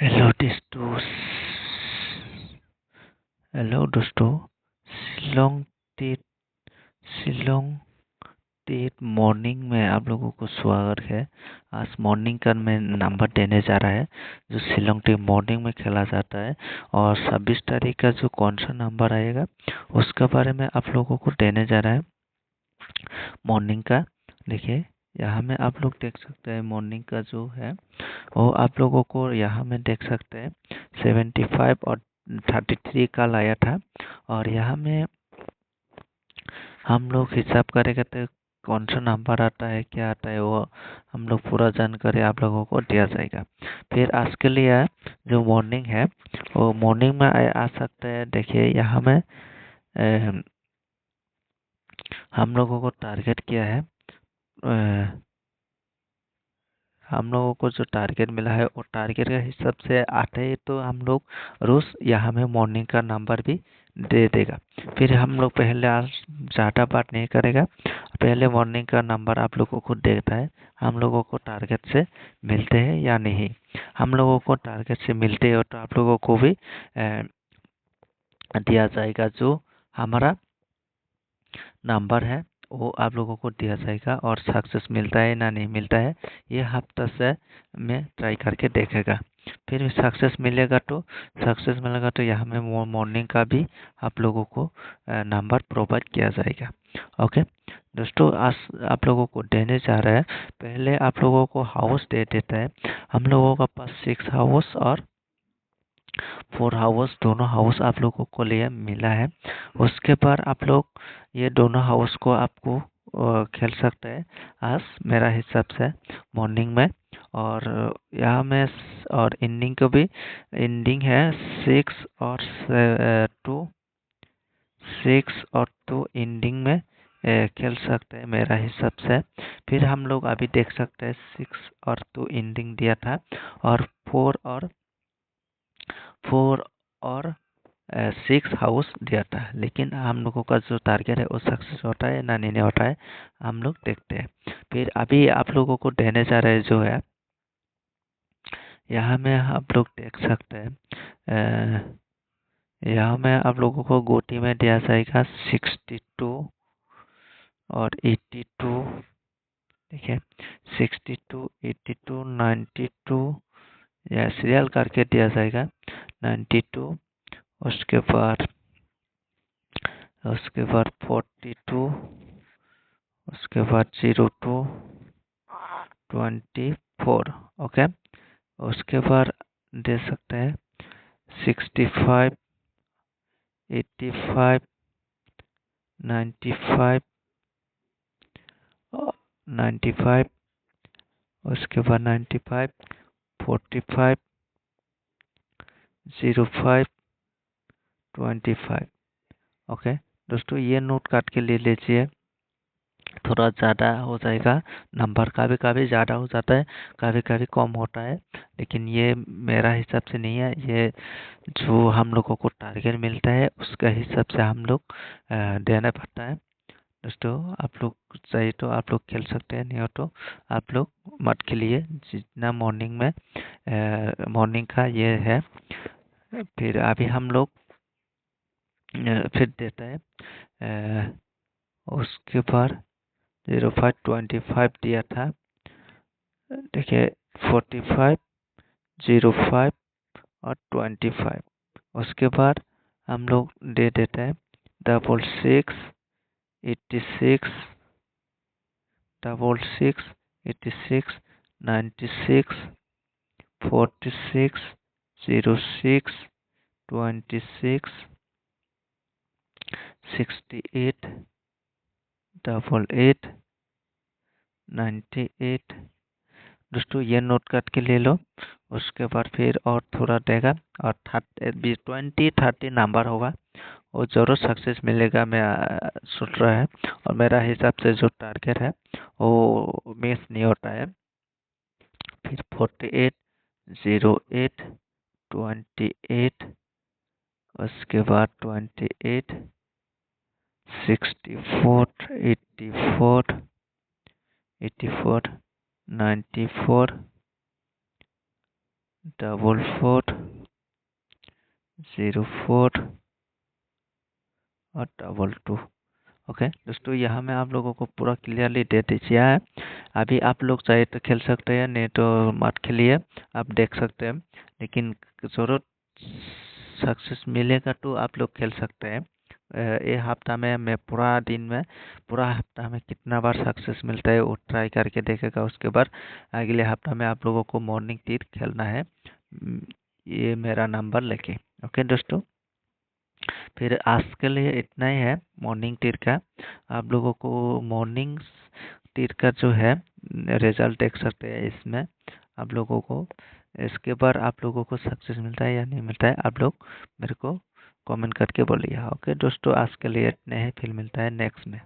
Hello दोस्तों। Hello दोस्तों। Shillong TET Shillong TET morning में आप लोगों को स्वागत है। आज मॉर्निंग का मैं नंबर देने जा रहा है जो शिलोंग टेट मॉर्निंग में खेला जाता है, और 26 तारीख का जो कौन सा नंबर आएगा उसके बारे में आप लोगों को देने जा रहा है मॉर्निंग का। देखिए, यहाँ में आप लोग देख सकते हैं मॉर्निंग का जो है वो आप लोगों को यहाँ में देख सकते हैं 75 और 33 का लाया था। और यहाँ में हम लोग हिसाब करेंगे तो कौन सा नंबर आता है, क्या आता है, वो हम लोग पूरा जानकारी आप लोगों को दिया जाएगा। फिर आज के लिए जो मॉर्निंग है वो मॉर्निंग में आ सकता है। देखिए, यहाँ में हम लोगों को टारगेट किया है, हम लोगों को जो टारगेट मिला है वो टारगेट के हिसाब से आते हैं तो हम लोग रोज यहाँ में मॉर्निंग का नंबर भी दे देगा। फिर हम लोग पहले आज ज़्यादा बात नहीं करेगा, पहले मॉर्निंग का नंबर आप लोगों को देता है हम लोगों को टारगेट से मिलते हैं या नहीं। हम लोगों को टारगेट से मिलते हो तो आप लोगों को भी दिया जाएगा जो हमारा नंबर है वो आप लोगों को दिया जाएगा। और सक्सेस मिलता है ना नहीं मिलता है ये हफ्ता से में ट्राई करके देखेगा। फिर सक्सेस मिलेगा तो यहाँ में मॉर्निंग का भी आप लोगों को नंबर प्रोवाइड किया जाएगा। ओके दोस्तों, आज आप लोगों को देने जा रहा है, पहले आप लोगों को हाउस दे देता है। हम लोगों का पास 6 हाउस और 4 हाउस, दोनों हाउस आप लोगों को लिए मिला है। उसके बाद आप लोग ये दोनों हाउस को आपको खेल सकते हैं आज मेरा हिसाब से मॉर्निंग में। और यहाँ में और एंडिंग को भी एंडिंग है 6 और 2, 6 और 2 एंडिंग में खेल सकते हैं मेरा हिसाब से। फिर हम लोग अभी देख सकते हैं 6 और 2 एंडिंग दिया था, और 4 और 6 हाउस दिया था। लेकिन हम लोगों का जो टारगेट है वो सक्सेस होता है ना नहीं होता है हम लोग देखते हैं। फिर अभी आप लोगों को देने जा रहे जो है यहाँ में आप लोग देख सकते हैं, यहाँ में आप लोगों को गोटी में दिया जाएगा 62 और 82। देखिए 62, 82, 92 या सीरियल करके दिया जाएगा 92। उसके बाद 42, उसके बाद 02, 24। ओके, उसके बाद दे सकते हैं 65, 85, 95, 95, उसके बाद 95, 45, 05, 25। ओके दोस्तों, ये नोट काट के ले लीजिए, थोड़ा ज़्यादा हो जाएगा नंबर, कभी कभी ज़्यादा हो जाता है कभी कभी कम होता है, लेकिन ये मेरा हिसाब से नहीं है। ये जो हम लोगों को टारगेट मिलता है उसका हिसाब से हम लोग देना पड़ता है। दोस्तों, आप लोग चाहिए तो आप लोग खेल सकते हैं, नहीं हो तो आप लोग मत खेलिए। जितना मॉर्निंग में मॉर्निंग का ये है। फिर अभी हम लोग फिर देता है उसके बाद 05, 25 दिया था। देखिए 45, 05 और 25। उसके बाद हम लोग दे देते हैं 66, 86, 66, 86, 96, 46, 06, 26, 68, 88, 98। दोस्तों, ये नोट करके ले लो। उसके बाद फिर और थोड़ा देगा और 20, 30 नंबर होगा, वो जरूर सक्सेस मिलेगा। मैं सोच रहा है, और मेरा हिसाब से जो टारगेट है वो मिस नहीं होता है। फिर 48, 08, 28, उसके बाद 28, 64, 84, 94, 94, 4404 और 22। ओके दोस्तों, यहाँ में आप लोगों को पूरा क्लियरली दे दिया है। अभी आप लोग चाहे तो खेल सकते हैं, नहीं तो मत खेलिए, आप देख सकते हैं। लेकिन ज़रूरत सक्सेस मिलेगा तो आप लोग खेल सकते हैं। ये हफ्ता में मैं पूरा दिन में, पूरा हफ्ता में कितना बार सक्सेस मिलता है वो ट्राई करके देखेगा। उसके बाद अगले हफ्ता में आप लोगों को मॉर्निंग तीर खेलना है, ये मेरा नंबर लेके। ओके दोस्तों, फिर आज के लिए इतना ही है मॉर्निंग टीर का। आप लोगों को मॉर्निंग टीर का जो है रिजल्ट देख सकते हैं इसमें आप लोगों को। इसके बाद आप लोगों को सक्सेस मिलता है या नहीं मिलता है, आप लोग मेरे को कमेंट करके बोलिए। ओके दोस्तों, आज के लिए इतने ही, फिर मिलता है नेक्स्ट में।